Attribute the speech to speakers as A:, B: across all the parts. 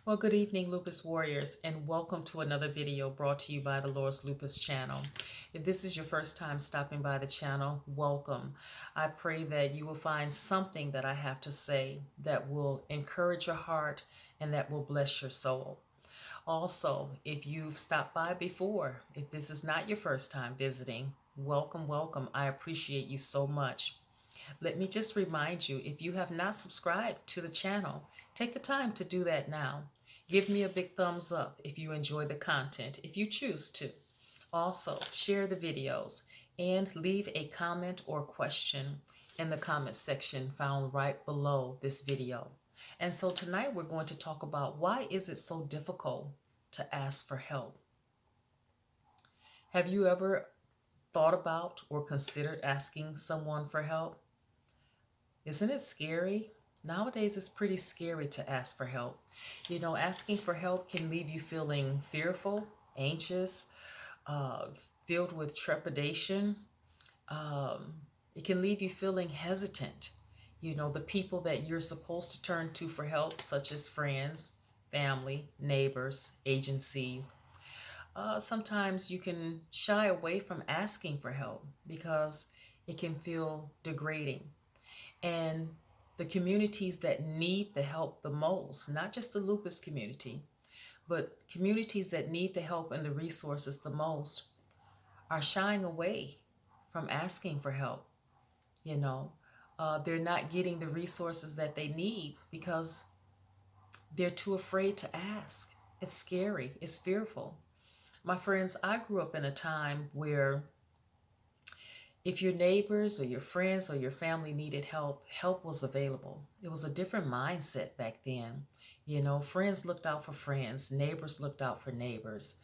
A: Well, good evening, Lupus Warriors, and welcome to another video brought to you by the Loris Lupus channel. If this is your first time stopping by the channel, welcome. I pray that you will find something that I have to say that will encourage your heart and that will bless your soul. Also, if you've stopped by before, if this is not your first time visiting, welcome, welcome. I appreciate you so much. Let me just remind you, if you have not subscribed to the channel, take the time to do that now. Give me a big thumbs up if you enjoy the content, if you choose to. Also, share the videos and leave a comment or question in the comment section found right below this video. And so tonight we're going to talk about why is it so difficult to ask for help? Have you ever thought about or considered asking someone for help? Isn't it scary? Nowadays, it's pretty scary to ask for help. Asking for help can leave you feeling fearful, anxious, uh, filled with trepidation. Um, it can leave you feeling hesitant. The people that you're supposed to turn to for help, such as friends, family, neighbors, agencies, sometimes you can shy away from asking for help because it can feel degrading. And the communities that need the help the most, not just the lupus community, but communities that need the help and the resources the most, are shying away from asking for help. You know, they're not getting the resources that they need because they're too afraid to ask. It's scary, it's fearful. My friends, I grew up in a time where if your neighbors or your friends or your family needed help, help was available. It was a different mindset back then. Friends looked out for friends, neighbors looked out for neighbors.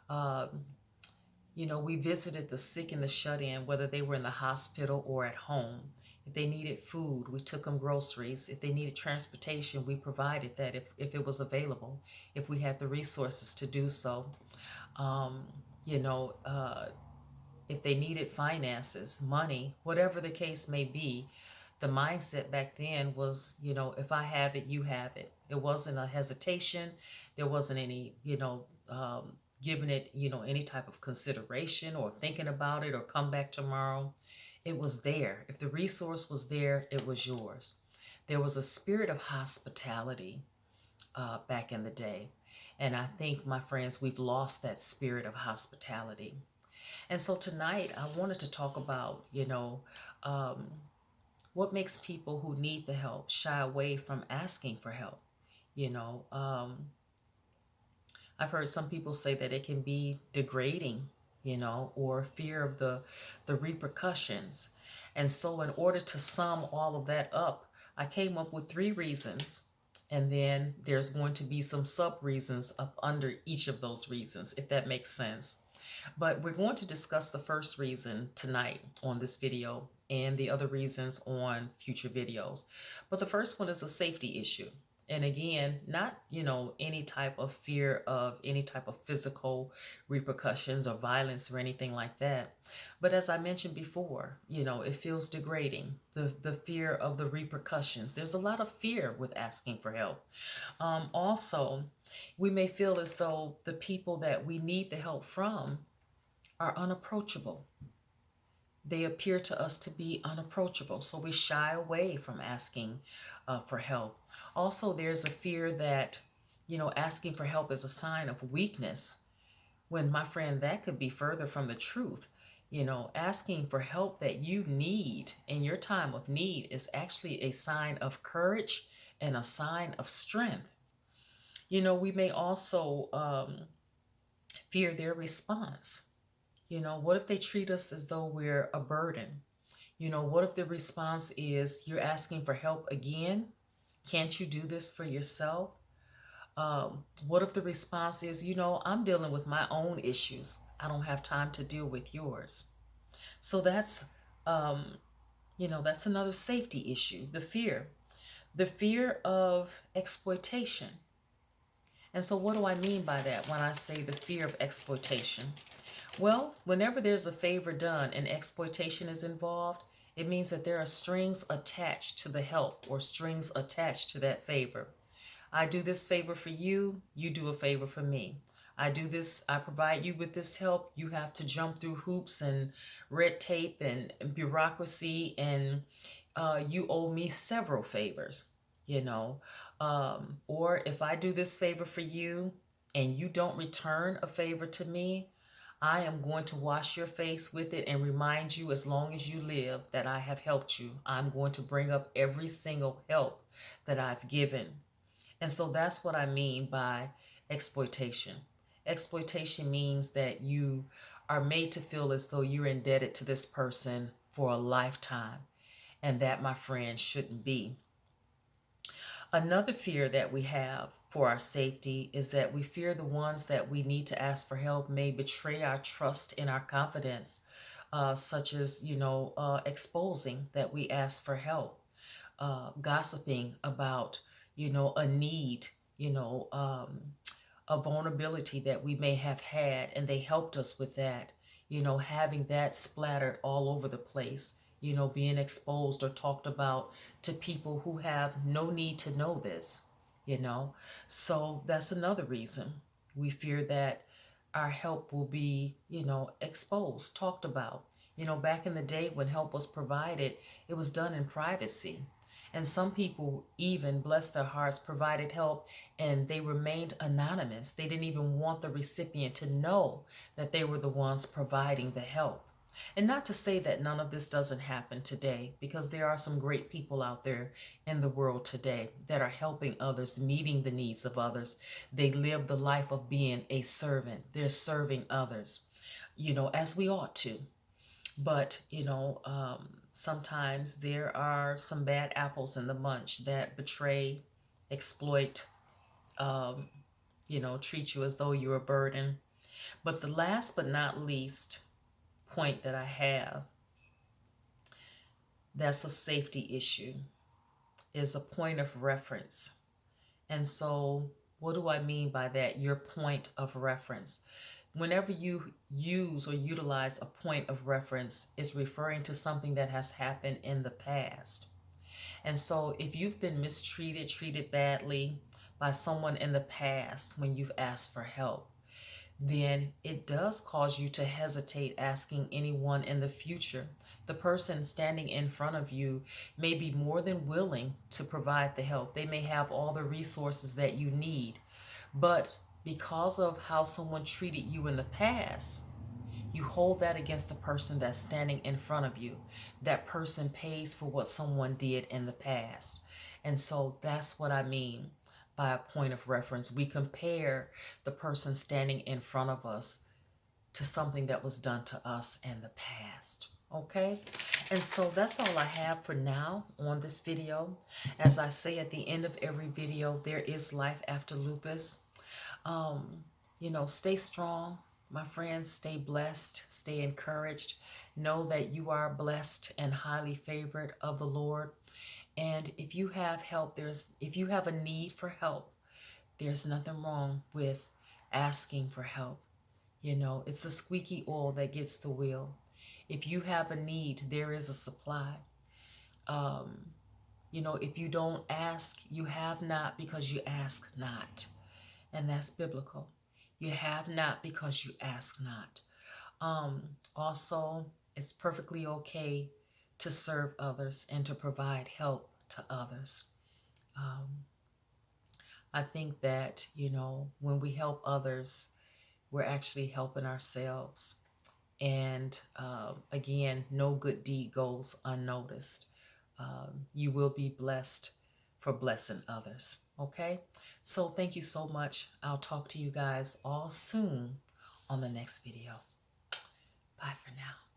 A: Um, we visited the sick and the shut in, whether they were in the hospital or at home. If they needed food, we took them groceries. If they needed transportation, we provided that if it was available, if we had the resources to do so. Um, you know, uh, if they needed finances, money, whatever the case may be, the mindset back then was, if I have it, you have it. It wasn't a hesitation. There wasn't any, giving it, any type of consideration or thinking about it or come back tomorrow. It was there. If the resource was there, it was yours. There was a spirit of hospitality back in the day. And I think, my friends, we've lost that spirit of hospitality. And so tonight I wanted to talk about, um, what makes people who need the help shy away from asking for help. You know, um, I've heard some people say that it can be degrading, or fear of the repercussions. And so in order to sum all of that up, I came up with three reasons. And then there's going to be some sub reasons up under each of those reasons, if that makes sense. But we're going to discuss the first reason tonight on this video and the other reasons on future videos. But the first one is a safety issue. And again, not, any type of fear of any type of physical repercussions or violence or anything like that. But as I mentioned before, it feels degrading, the fear of the repercussions. There's a lot of fear with asking for help. Also, we may feel as though the people that we need the help from are unapproachable. They appear to us to be unapproachable, so we shy away from asking for help. Also, there's a fear that, asking for help is a sign of weakness, when, my friend, that could be further from the truth. Asking for help that you need in your time of need is actually a sign of courage and a sign of strength. We may also fear their response. What if they treat us as though we're a burden? What if the response is, you're asking for help again? Can't you do this for yourself? What if the response is, I'm dealing with my own issues. I don't have time to deal with yours. So um, that's another safety issue, the fear of exploitation. And so what do I mean by that when I say the fear of exploitation? Well, whenever there's a favor done and exploitation is involved, it means that there are strings attached to the help or strings attached to that favor. I do this favor for you, you do a favor for me. I provide you with this help. You have to jump through hoops and red tape and bureaucracy, and you owe me several favors, you know. Or if I do this favor for you and you don't return a favor to me, I am going to wash your face with it and remind you as long as you live that I have helped you. I'm going to bring up every single help that I've given. And so that's what I mean by exploitation. Exploitation means that you are made to feel as though you're indebted to this person for a lifetime. And that, my friend, shouldn't be. Another fear that we have for our safety is that we fear the ones that we need to ask for help may betray our trust and our confidence, such as, exposing that we ask for help, gossiping about, a need, you know, um, a vulnerability that we may have had and they helped us with that, having that splattered all over the place, being exposed or talked about to people who have no need to know this, you know. So that's another reason we fear that our help will be, exposed, talked about. Back in the day when help was provided, it was done in privacy. And some people, even bless their hearts, provided help and they remained anonymous. They didn't even want the recipient to know that they were the ones providing the help. And not to say that none of this doesn't happen today, because there are some great people out there in the world today that are helping others, meeting the needs of others. They live the life of being a servant. They're serving others, as we ought to. But, sometimes there are some bad apples in the bunch that betray, exploit, um, treat you as though you're a burden. But the last but not least point that I have that's a safety issue is a point of reference. And so, what do I mean by that? Your point of reference. Whenever you use or utilize a point of reference, is referring to something that has happened in the past. And so, if you've been mistreated, treated badly by someone in the past when you've asked for help, then it does cause you to hesitate asking anyone in the future. The person standing in front of you may be more than willing to provide the help. They may have all the resources that you need, but because of how someone treated you in the past, you hold that against the person that's standing in front of you. That person pays for what someone did in the past. And so that's what I mean by a point of reference. We compare the person standing in front of us to something that was done to us in the past. Okay? And so that's all I have for now on this video. As I say at the end of every video, there is life after lupus. Stay strong, my friends. Stay blessed, stay encouraged. Know that you are blessed and highly favored of the Lord. And if you have help, if you have a need for help, there's nothing wrong with asking for help. It's the squeaky oil that gets the wheel. If you have a need, there is a supply. Um, if you don't ask, you have not because you ask not. And that's biblical. You have not because you ask not. Also, it's perfectly okay to serve others and to provide help to others. Um, I think that, when we help others, we're actually helping ourselves. And again, no good deed goes unnoticed. You will be blessed for blessing others. Okay? So thank you so much. I'll talk to you guys all soon on the next video. Bye for now.